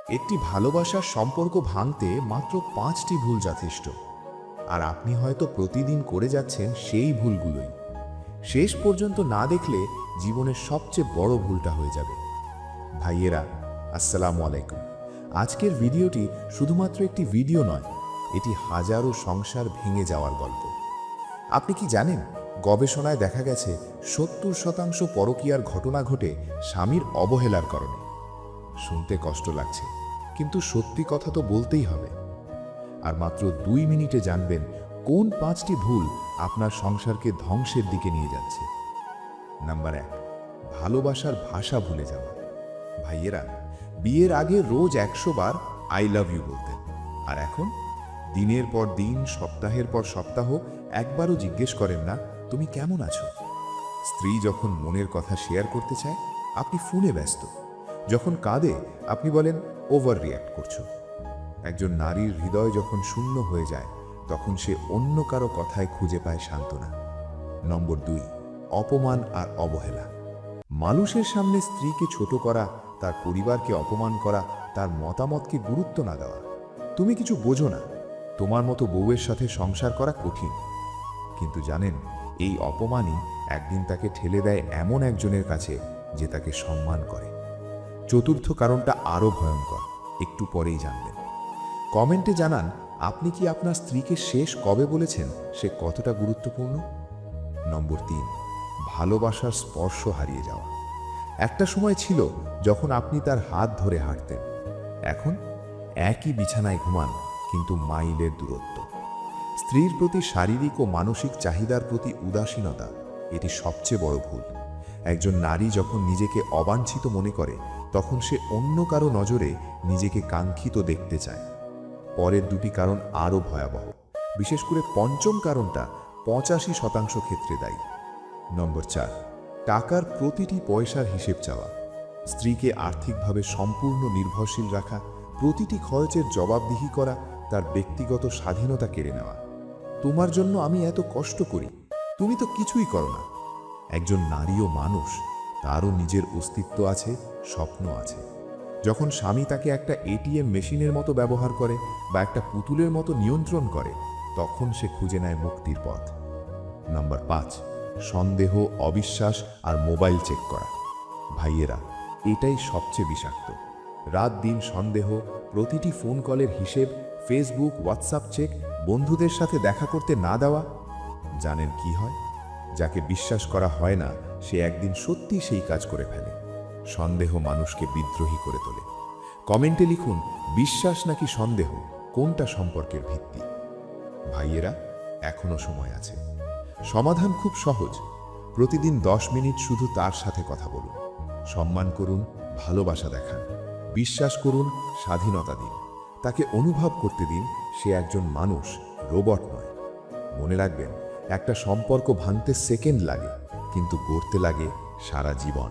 একটি ভালোবাসার সম্পর্ক ভাঙতে মাত্র 5টি ভুল যথেষ্ট। আর আপনি হয়তো প্রতিদিন করে যাচ্ছেন সেই ভুলগুলোই। শেষ পর্যন্ত না দেখলে জীবনের সবচেয়ে বড় ভুলটা হয়ে যাবে। ভাইয়েরা, আসসালামু আলাইকুম। আজকের ভিডিওটি শুধুমাত্র একটি ভিডিও নয়, এটি হাজারো সংসার ভেঙে যাওয়ার গল্প। আপনি কি জানেন, গবেষণায় দেখা গেছে 70% পরকীয়ার ঘটনা ঘটে স্বামীর অবহেলার কারণে। শুনতে কষ্ট লাগছে, কিন্তু সত্যি কথা তো বলতেই হবে। আর মাত্র 2 মিনিটে জানবেন কোন 5টি ভুল আপনার সংসারকে ধ্বংসের দিকে নিয়ে যাচ্ছে। নাম্বার 1, ভালোবাসার ভাষা ভুলে যাওয়া। ভাইয়েরা, বিয়ের আগে রোজ 100 বার আই লাভ ইউ বলতেন, আর এখন দিনের পর দিন, সপ্তাহের পর সপ্তাহ একবারও জিজ্ঞেস করেন না তুমি কেমন আছো। স্ত্রী যখন মনের কথা শেয়ার করতে চায়, আপনি ফোনে ব্যস্ত। যখন কাঁদে, আপনি বলেন ওভার রিয়্যাক্ট করছো। একজন নারীর হৃদয় যখন শূন্য হয়ে যায়, তখন সে অন্য কারো কথায় খুঁজে পায় সান্ত্বনা। নম্বর 2, অপমান আর অবহেলা। মানুষের সামনে স্ত্রীকে ছোট করা, তার পরিবারকে অপমান করা, তার মতামতকে গুরুত্ব না দেওয়া। তুমি কিছু বোঝো না, তোমার মতো বউয়ের সাথে সংসার করা কঠিন। কিন্তু জানেন, এই অপমানই একদিন তাকে ঠেলে দেয় এমন একজনের কাছে যে তাকে সম্মান করে। চতুর্থ কারণটা আরও ভয়ঙ্কর, একটু পরেই জানবেন। কমেন্টে জানান, আপনি কি আপনার স্ত্রীকে শেষ কবে বলেছেন সে কতটা গুরুত্বপূর্ণ। নম্বর 3, ভালোবাসার স্পর্শ হারিয়ে যাওয়া। একটা সময় ছিল যখন আপনি তার হাত ধরে হাঁটতেন। এখন একই বিছানায় ঘুমান, কিন্তু মাইলের দূরত্ব। স্ত্রীর প্রতি শারীরিক ও মানসিক চাহিদার প্রতি উদাসীনতা, এটি সবচেয়ে বড় ভুল। একজন নারী যখন নিজেকে অবাঞ্ছিত মনে করে, তখন সে অন্য কারো নজরে নিজেকে কাঙ্ক্ষিত দেখতে চায়। পরের 2টি কারণ আরও ভয়াবহ, বিশেষ করে পঞ্চম কারণটা 85% ক্ষেত্রে দায়ী। নম্বর 4, টাকার প্রতিটি পয়সার হিসেব চাওয়া। স্ত্রীকে আর্থিকভাবে সম্পূর্ণ নির্ভরশীল রাখা, প্রতিটি খরচের জবাবদিহি করা, তার ব্যক্তিগত স্বাধীনতা কেড়ে নেওয়া। তোমার জন্য আমি এত কষ্ট করি, তুমি তো কিছুই করো না। একজন নারীও মানুষ, তারও নিজের অস্তিত্ব আছে, স্বপ্ন আছে। যখন স্বামী তাকে একটা এটিএম মেশিনের মতো ব্যবহার করে বা একটা পুতুলের মতো নিয়ন্ত্রণ করে, তখন সে খুঁজে নেয় মুক্তির পথ। নাম্বার 5, সন্দেহ, অবিশ্বাস আর মোবাইল চেক করা। ভাইয়েরা, এটাই সবচেয়ে বিষাক্ত। রাত দিন সন্দেহ, প্রতিটি ফোন কলের হিসেব, ফেসবুক, হোয়াটসঅ্যাপ চেক, বন্ধুদের সাথে দেখা করতে না দেওয়া। জানেন কি হয়? যাকে বিশ্বাস করা হয় না, সে একদিন সত্যি সেই কাজ করে ফেলে। সন্দেহ মানুষকে বিদ্রোহী করে তোলে। কমেন্টে লিখুন, বিশ্বাস নাকি সন্দেহ, কোনটা সম্পর্কের ভিত্তি। ভাইয়েরা, এখনো সময় আছে। সমাধান খুব সহজ। প্রতিদিন 10 মিনিট শুধু তার সাথে কথা বলুন। সম্মান করুন, ভালোবাসা দেখান, বিশ্বাস করুন, স্বাধীনতা দিন। তাকে অনুভব করতে দিন সে একজন মানুষ, রোবট নয়। মনে রাখবেন, একটা সম্পর্ক ভাঙতে সেকেন্ড লাগে, কিন্তু গড়তে লাগে সারা জীবন।